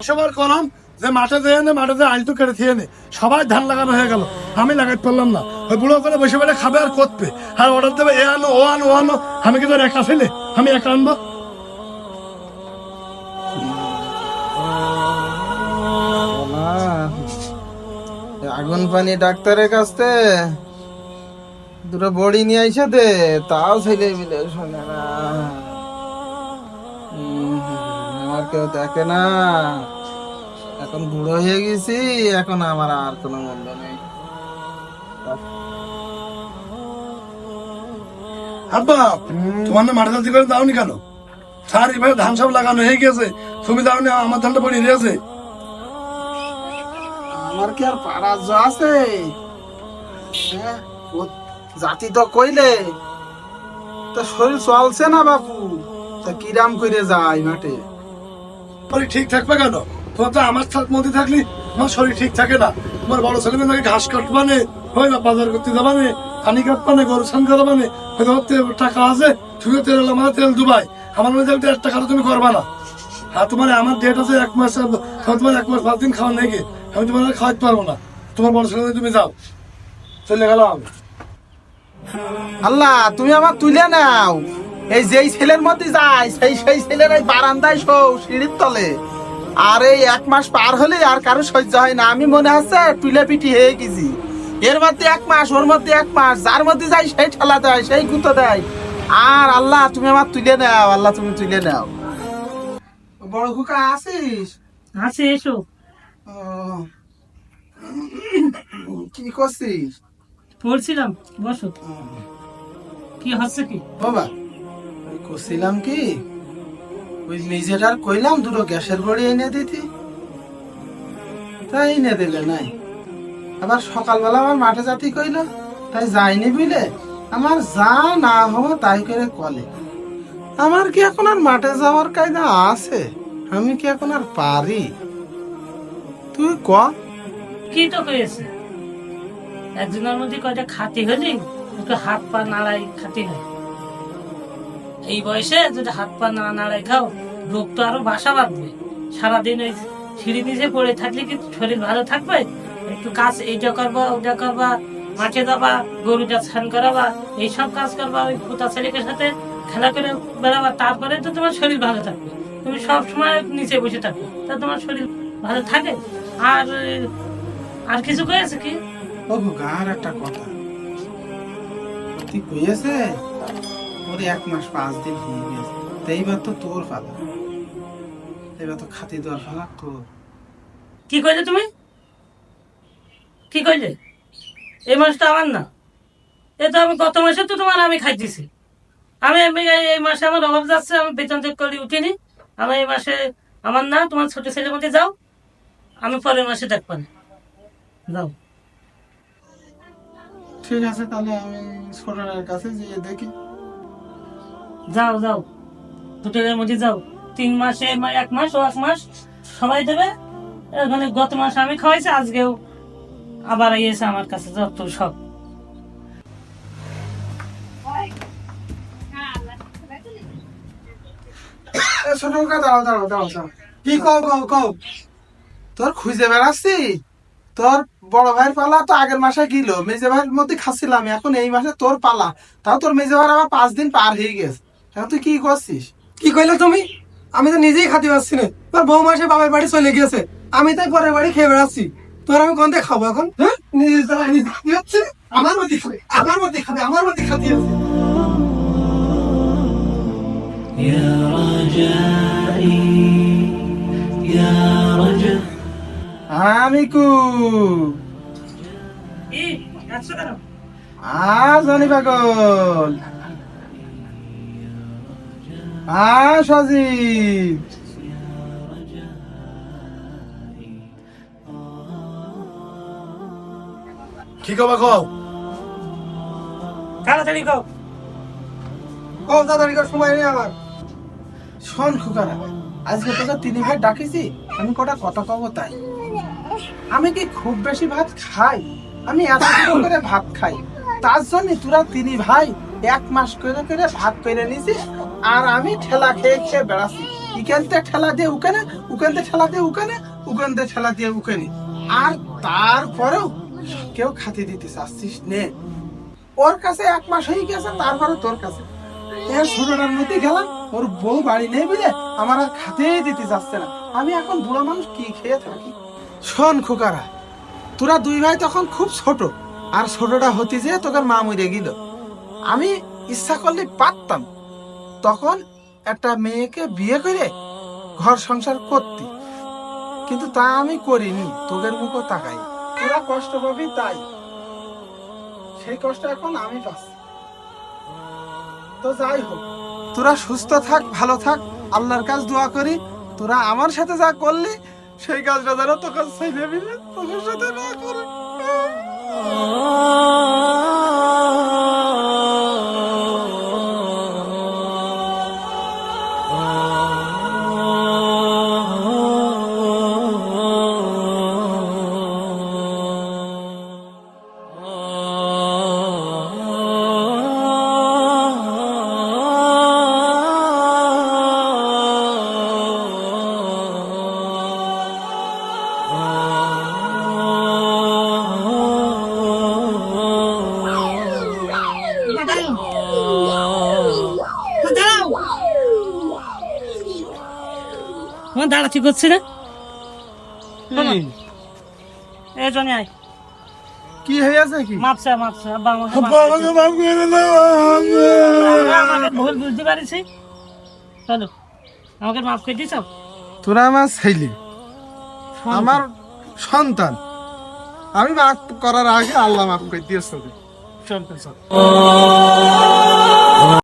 সবার কলাম যে মাঠে যেয়ে নে, মাঠে যেয়ে আলতু কেটে খেয়ে নে, সবাই ধান লাগানো হয়ে গেল, আমি লাগাইতে পারলাম না। ওই বুড়ো করে বসে বসে খাবে আর করবে, আর অর্ডার দেবে এ আনো ও আনো ও আনো। আমি কি তোর একা ছেলে? আমি একা আনবো? আগুন পানি ডাক্তারের কাছে দুটো বড়ি নিয়ে আইসা দে, তাও ছেলে মিলে শোনে না। আমার কেউ দেখে না, এখন বুড়ো হয়ে গেছি, এখন আমার আর কোনো মূল্য নেই। আব্বা, তোমার না মাঠে চাষি করে দাওনি কেন? স্যার এভাবে ধান সব লাগানো হয়ে গেছে, তুমি দাওনি, আমার ধানটা পড়ে গেছে। আমার কি আর পাড়ার জো আছে? হ্যাঁ, ও জাতি তো কইলে তো শরীর চলছে না বাপু, তা কিরাম করে যায় মাঠে। শরীর ঠিক থাকবে কেন? তোমার তো আমার মধ্যে থাকলে তোমার শরীর ঠিক থাকে না। তোমার বড় ছেলে মেয়ে ঘাস কাটবানে, হয় না বাজার করতে যাবানে, পানি কাটবানে, গরু স্নান করাবানে, হয়তো টাকা আছে, তুমি তেল আমার তেল দুবাই, আমার মধ্যে 1 টাকা তুমি করবা না। আর তোমার আমার ডেট আছে 1 মাস, তোমার 1 মাস 5 দিন খাওয়া নেই, আমি তোমার খাওয়াতে পারবো না। তোমার বড় ছেলে তুমি যাও, চলে গেলাম। আল্লাহ, তুমি আমার তুলে নাও। এই যেই ছেলের মধ্যে যায় সেই ছেলের এই বারান্দায় শো সিঁড়ির তলে, আর এই 1 মাস পার হলে আর কারো সহ্য হয় না। আমি মনে হচ্ছে পিলে পিটি হয়ে গেছি। এর মধ্যে 1 মাস, ওর মধ্যে 1 মাস, যার মধ্যে যাই সেই ঠেলা দেয়, সেই গুঁতো দেয়। আর আল্লাহ, তুমি আমার তুলে নাও, আল্লাহ তুমি তুলে নাও। বড় খুকা আসিস? আছে, এসো। ও, কি করছিস? পড়ছিলাম, বসো। কি হচ্ছে কি বাবা, আমি করছিলাম কি, ওই মেজেটার কইলাম দুটো গ্যাসের বড়ি এনে দিতি, তাই এনে দিলে নাই। আবার সকালবেলা আমার মাঠে জাতি কইল, তাই যাইনি বুঝলে। আমার যা না হবো তাই করে কলে। আমার কি এখন আর মাঠে যাওয়ার কায়দা আছে? আমি কি এখন আর পারি? তুই ক। কি তো হয়েছে? একজনের মধ্যে কয়টা খাতি হলি, একটু হাত পা নাড়াই খাতি হয়। এই বয়সে যদি হাত পা না নাড়াই খাও, রোগ তো আরো বাসা বাঁধবে। সারাদিন ওই সিঁড়ি নিচে পড়ে থাকলে কি শরীর ভালো থাকবে? একটু কাজ এইটা করবা, ওটা করবা, মাঠে যাবা, গরুটা স্নান করাবা, এইসব কাজ করবা, ওই পোতা ছেলেকের সাথে খেলা করে বেড়াবা, তারপরে তো তোমার শরীর ভালো থাকবে। তুমি সব সময় নিচে বসে থাকো, তা তোমার শরীর ভালো থাকে? আর আর কিছু কয়েছে কি? ও গার একটা কথা, তুই কইয়েছে ওর 1 মাস 5 দিন হয়ে গেছে, তো এইবার তো তোর ফালা, এবার তো খাতি দেওয়ার ফালা তোর। কি কইলে তুমি? কি কইলে? এই মাসটা আমার না, এ তো আমি গত মাসে তো তোমার আমি খাইতেছি। এই মাসে আমার অভাব যাচ্ছে, আমি বেতন চেক করে উঠিনি। আমি এই মাসে আমার না, তোমার ছোট ছেলের মধ্যে যাও, আমি পরের মাসে দেখবো না, যাও। ঠিক আছে, তাহলে আমি ছোটনের কাছে গিয়ে দেখি। যাও যাও, দুটোর মধ্যে যাও। 3 মাসে 1 মাস ও 1 মাস সবাই দেবে। এখানে গত মাসে আমি খাওয়াইছি, আজকেও আবার এসে আমার কাছে যত সব। ছোট কাকা, দাঁড়াও দাঁড়াও দাঁড়াও দাঁড়াও। কি কও কও কও? তোর খুঁজে বেড়াচ্ছি, তোর বড় ভাইয়ের পালা তো আগের মাসে গেল, মেজে ভাইয়ের মধ্যে খাচ্ছিলাম, এখন এই মাসে তোর পালা। তাও তোর মেজে ভাইয়ের আবার 5 দিন পার হয়ে গেছে, এখন তুই কি করছিস? কি কইলে তুমি? আমি তো নিজেই খাতে পারছি না, তোর বউ মাসে বাবার বাড়ি চলে গেছে, আমি তাই পরের বাড়ি খেয়ে বেড়াচ্ছি। তোর আমি কোনতে খাবো এখন? হ্যাঁ, নিজে জ্বালায় নিজে খাতে হচ্ছে, আমার মধ্যে খাবে, আমার মধ্যে খাবে, আমার মধ্যে খাতে হচ্ছে। আমি কু কি একশো টাকা? জানি পাগল, সজীব। কি কবা কও? তাড়াতাড়ি কও। ও তাড়াতাড়ি কর, সময় নেই আমার। শোন খুকারা, আজকে তোকে 3 ভাই ডাকিছি, আমি কটা কথা কব তাই। আমি কি খুব বেশি ভাত খাই? আমি এত করে ভাত খাই, তার জন্য তোরা 3 ভাই 1 মাস করে করে ভাত করে নিছিস, আর আমি ঠেলা খেয়ে খেয়ে বেড়াচ্ছি। ইখানতে ঠেলা দিয়ে উকানে, উকানতে ঠেলা দিয়ে উকানে, উকানতে ঠেলা দিয়ে উকানে। আর তারপরেও কেউ খাতি দিতে চাচ্ছিস নে। ওর কাছে 1 মাস হয়ে গেছে, তারপরে তোর কাছে এর ছোটটার মধ্যে গেলাম। ওর বউ বাড়ি নেই বলে আমার আর খাতেই দিতে যাচ্ছে না। আমি এখন বুড়ো মানুষ কি খেয়ে থাকি? শোন খোকারা, তোরা 2 ভাই তখন খুব ছোট, আর ছোটটা হতে যে তোকে মা মরে গেল। আমি ইচ্ছা করলে পারতাম তখন একটা মেয়েকে বিয়ে করে ঘর সংসার করতে, কিন্তু তা আমি করিনি। তোদের মুখও তাকাই, তোরা কষ্ট পাবি তাই, সেই কষ্ট এখন আমি পাচ্ছি। তো যাই হোক, তোরা সুস্থ থাক, ভালো থাক, আল্লাহর কাছে দোয়া করি তোরা আমার সাথে যা করলি সেই কাজটা যেন তোকে ছেড়ে মিলে তোদের সাথে না করে। আমার দাঁড়াচ্ছি করছি না। এই জন্য আয়, কি হয়ে আছে কি? মাপসা মাপসা আব্বা আমাকে আব্বা, আমাকে মাফ করে দাও। আমাকে ভুল বুঝতে পারিস। চলো, আমাকে মাফ করে দিস। তোরা আমার ছেলে, আমার সন্তান, আমি মাফ করার আগে আল্লাহ মাফ করে দিয়েছে। চল চল।